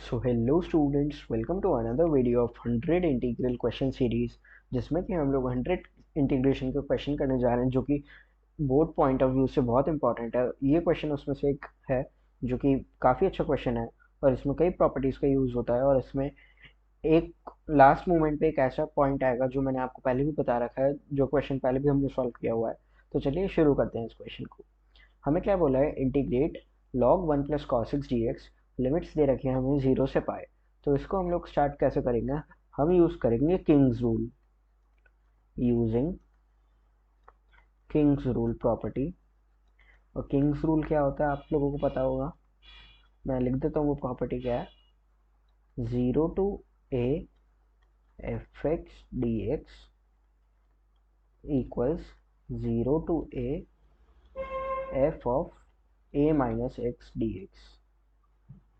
So hello students, welcome to another video of 100 integral question series, जिसमें कि हम लोग 100 इंटीग्रेशन के क्वेश्चन करने जा रहे हैं, जो कि बोर्ड पॉइंट ऑफ व्यू से बहुत इंपॉर्टेंट है। ये क्वेश्चन उसमें से एक है जो कि काफ़ी अच्छा क्वेश्चन है और इसमें कई प्रॉपर्टीज़ का यूज़ होता है। और इसमें एक लास्ट मोमेंट पे एक ऐसा पॉइंट आएगा जो मैंने आपको पहले भी बता रखा है, जो क्वेश्चन पहले भी हमने सॉल्व किया हुआ है। तो चलिए शुरू करते हैं इस क्वेश्चन को। हमें क्या बोला है, integrate log 1 plus cos x d x. Limits दे रखी है हमें 0 से पाए। तो इसको हम लोग स्टार्ट कैसे करेंगे, हम यूज़ करेंगे Kings rule. Using Kings rule property. और किंग्स रूल क्या होता है आप लोगों को पता होगा, मैं लिख देता हूँ वो प्रॉपर्टी क्या है। 0 to a f x d x equals 0 to a f of a minus x d x,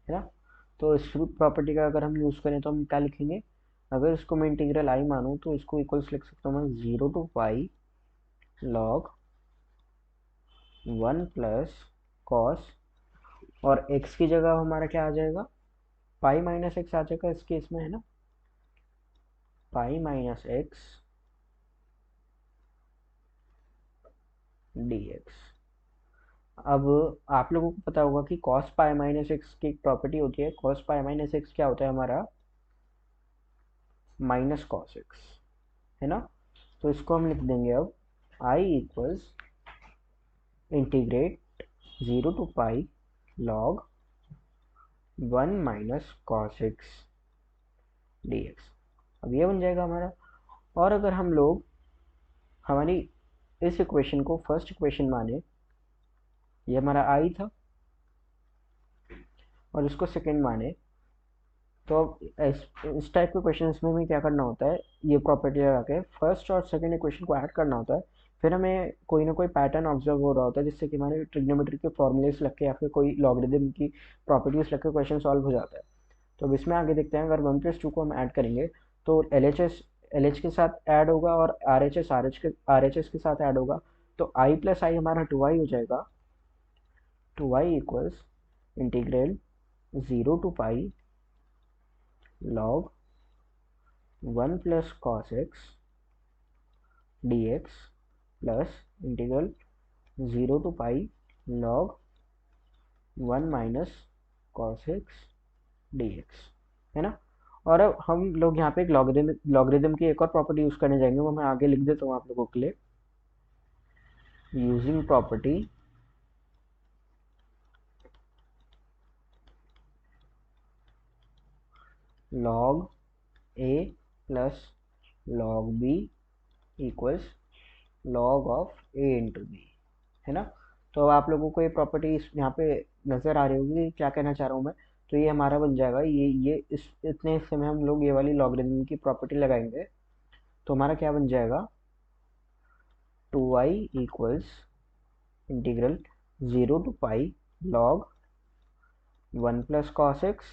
है ना। तो इस प्रॉपर्टी का अगर हम यूज़ करें तो हम क्या लिखेंगे, अगर इसको मैं इंटीग्रल आई मानूँ तो इसको इक्वल्स लिख सकता हूँ मैं 0 to pi log 1 plus cos, और x की जगह हमारा क्या आ जाएगा, पाई माइनस एक्स आ जाएगा इस केस में, है ना। Pi minus x d x. अब आप लोगों को पता होगा कि कॉस पाई माइनस एक्स की एक प्रॉपर्टी होती है। कॉस पाई माइनस एक्स क्या होता है हमारा, माइनस कॉस एक्स, है ना। तो इसको हम लिख देंगे अब I equals integrate 0 to pi log 1 minus cos x d x. अब ये बन जाएगा हमारा। और अगर हम लोग हमारी इस इक्वेशन को फर्स्ट इक्वेशन माने, ये हमारा आई था, और इसको सेकंड माने, तो अब इस टाइप के क्वेश्चन में क्या करना होता है, ये प्रॉपर्टी लगा के फर्स्ट और सेकंड इक्वेशन को ऐड करना होता है। फिर हमें कोई ना कोई पैटर्न ऑब्जर्व हो रहा होता है, जिससे कि हमारे ट्रिग्नोमेट्री के फॉर्मूलेस लग के या फिर कोई लॉगरिदम की प्रॉपर्टीज लग के क्वेश्चन सॉल्व हो जाता है। तो अब इसमें आगे देखते हैं, अगर 1+2 को हम ऐड करेंगे तो एल एच के साथ ऐड होगा और आर एच एस के साथ ऐड होगा। तो आई प्लस आई हमारा 2i हो जाएगा। 2i equals integral 0 to pi log 1 plus cos x d x plus integral 0 to pi log 1 minus cos x d x, है ना। और अब हम लोग यहाँ पे एक लॉगरिदम की एक और प्रॉपर्टी यूज करने जाएंगे, वो मैं आगे लिख देता हूँ आप लोगों के लिए। Using property log a plus log b equals log of a into b, है ना। तो अब आप लोगों को ये प्रॉपर्टी यहाँ पे नज़र आ रही होगी क्या कहना चाह रहा हूँ मैं। तो ये हमारा बन जाएगा, ये इस इतने हिस्से में हम लोग ये वाली लॉगरिदम की प्रॉपर्टी लगाएंगे। तो हमारा क्या बन जाएगा, 2i equals integral 0 to pi log 1 plus cos x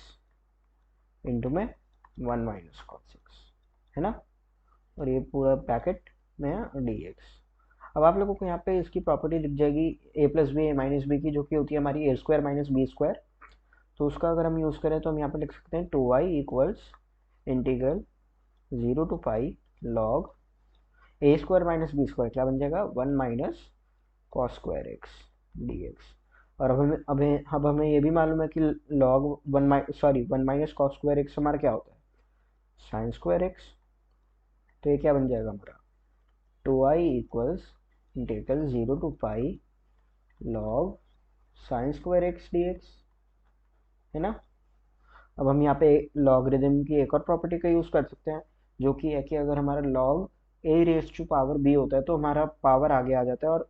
into में 1 माइनस कॉस एक्स, है ना। और ये पूरा ब्रैकेट में है डी एक्स। अब आप लोगों को यहाँ पे इसकी प्रॉपर्टी दिख जाएगी ए प्लस बी ए माइनस बी की, जो कि होती है हमारी ए स्क्वायर माइनस बी स्क्वायर। तो उसका अगर हम यूज़ करें तो हम यहाँ पे लिख सकते हैं 2i equals integral 0 to pi log a square minus b square, क्या बन जाएगा 1 minus cos square x d x. और अब हमें ये भी मालूम है कि log 1 minus cos square x हमारा क्या होता है, साइन स्क्वायर एक्स। तो ये क्या बन जाएगा हमारा, 2i equals integral 0 to pi log sine square x d x, है ना। अब हम यहाँ पे लॉगरिदम की एक और प्रॉपर्टी का यूज़ कर सकते हैं, जो कि है कि अगर हमारा log a raise to power b होता है तो हमारा पावर आगे आ जाता है और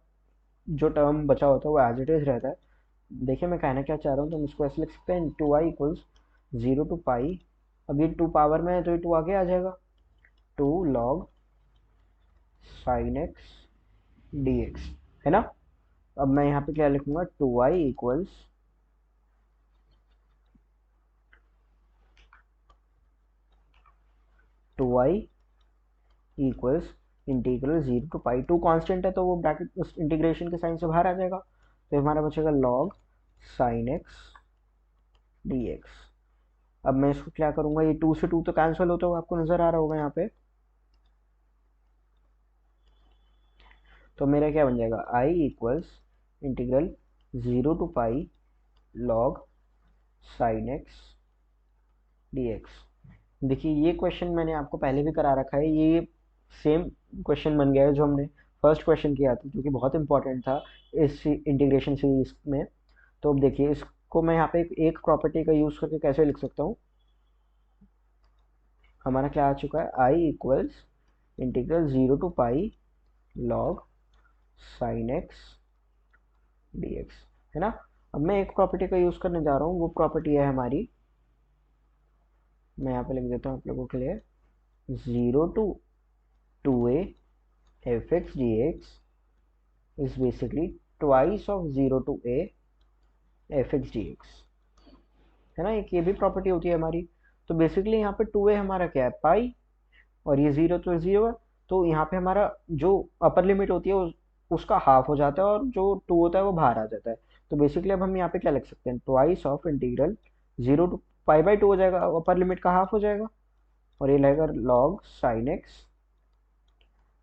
जो टर्म बचा होता है वो एज इट इज रहता है। देखिए मैं कहना क्या चाह रहा हूँ, तो हम इसको ऐसे लिख सकते हैं 2i इक्वल्स 0 टू पाई, अब ये 2 पावर में है तो ये 2 आगे आ जाएगा, 2 log sine x d x, है ना। अब मैं यहाँ पे क्या लिखूंगा, 2i equals 2i equals integral 0 to pi, 2 constant है तो वो ब्रैकेट उस इंटीग्रेशन के साइन से बाहर आ जाएगा। तो हमारा बचेगा log sine x d x. अब मैं इसको क्या करूँगा, ये 2 से 2 तो कैंसिल होता हुआ आपको नज़र आ रहा होगा यहाँ पे। तो मेरा क्या बन जाएगा, I equals integral 0 to pi log sine x d x. देखिए ये क्वेश्चन मैंने आपको पहले भी करा रखा है, ये सेम क्वेश्चन बन गया है जो हमने फर्स्ट क्वेश्चन किया था, जो कि बहुत इंपॉर्टेंट था इस इंटीग्रेशन सीरीज में। तो अब देखिए इसको मैं यहाँ पे एक प्रॉपर्टी का यूज़ करके कैसे लिख सकता हूँ। हमारा क्या आ चुका है, I equals integral 0 to pi log sine x d x, है ना। अब मैं एक प्रॉपर्टी का यूज़ करने जा रहा हूँ, वो प्रॉपर्टी है हमारी, मैं यहाँ पे लिख देता हूँ आप लोगों के लिए, 0 to 2a f x d x is basically twice of 0 to a f x d x, है ना। एक ये भी प्रॉपर्टी होती है हमारी। तो बेसिकली यहाँ पे 2a हमारा क्या है, पाई, और ये 0 तो 0 है, तो यहाँ पे हमारा जो अपर लिमिट होती है उसका हाफ हो जाता है, और जो 2 होता है वो बाहर आ जाता है। तो बेसिकली अब हम यहाँ पे क्या लिख सकते हैं, twice of integral 0 to pi by 2 हो जाएगा, अपर लिमिट का हाफ हो जाएगा, और ये लगेगा log sine x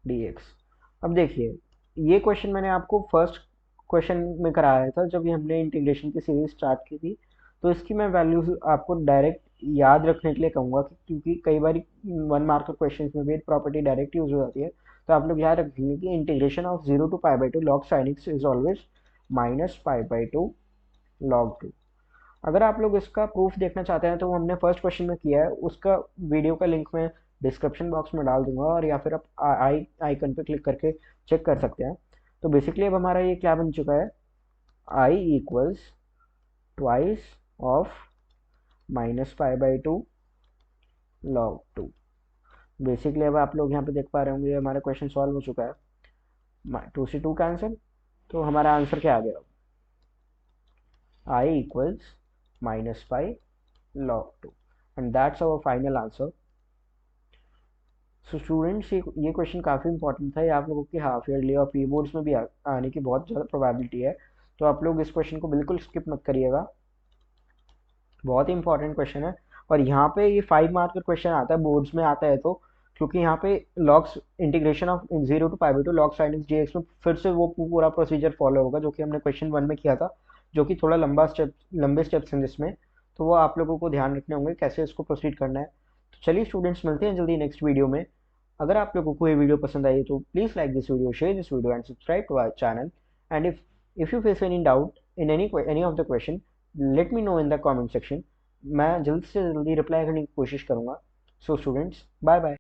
d x. अब देखिए ये क्वेश्चन मैंने आपको फर्स्ट क्वेश्चन में कराया था जब ये हमने इंटीग्रेशन की सीरीज स्टार्ट की थी। तो इसकी मैं वैल्यूज आपको डायरेक्ट याद रखने के लिए कहूँगा, क्योंकि कई बार 1 मार्क क्वेश्चन में भी प्रॉपर्टी डायरेक्ट यूज हो जाती है। तो आप लोग याद रखेंगे कि integration of 0 to pi by 2 log sine x is always minus pi by 2 log 2। अगर आप लोग इसका प्रूफ देखना चाहते हैं तो वो हमने फर्स्ट क्वेश्चन में किया है, उसका वीडियो का लिंक मैं डिस्क्रिप्शन बॉक्स में डाल दूंगा, और या फिर आप आई आइकन पे क्लिक करके चेक कर सकते हैं। तो बेसिकली अब हमारा ये क्या बन चुका है, I equals twice of minus pi by 2 log 2। Basically अब आप लोग यहाँ पे देख पा रहे होंगे हमारा क्वेश्चन सॉल्व हो चुका है, 2 से 2 कैंसिल। तो हमारा आंसर क्या आ गया, I equals minus pi log 2, and that's our final answer. So students ये क्वेश्चन काफ़ी इंपॉर्टेंट था, ये आप लोगों की हाफ ईयरली और प्री बोर्ड्स में भी आने की बहुत ज़्यादा प्रोबेबिलिटी है। तो आप लोग इस क्वेश्चन को बिल्कुल स्किप मत करिएगा, बहुत ही इंपॉर्टेंट क्वेश्चन है। और यहाँ पे ये 5 मार्क का क्वेश्चन आता है, बोर्ड्स में आता है, तो क्योंकि यहाँ पे logs integration of 0 to pi by 2 log sine x d x में फिर से वो पूरा प्रोसीजर फॉलो होगा जो कि हमने क्वेश्चन 1 में किया था, जो कि थोड़ा लंबे स्टेप्स हैं जिसमें, तो वो आप लोगों को ध्यान रखने होंगे कैसे इसको प्रोसीड करना है। तो चलिए स्टूडेंट्स, मिलते हैं जल्दी नेक्स्ट वीडियो में। अगर आप लोगों को ये वीडियो पसंद आई तो please like this video, share this video and subscribe to our channel. And if you face any doubt in any of the question, let me know in the comment section. मैं जल्द से जल्दी reply करने की कोशिश करूँगा। So students, bye bye.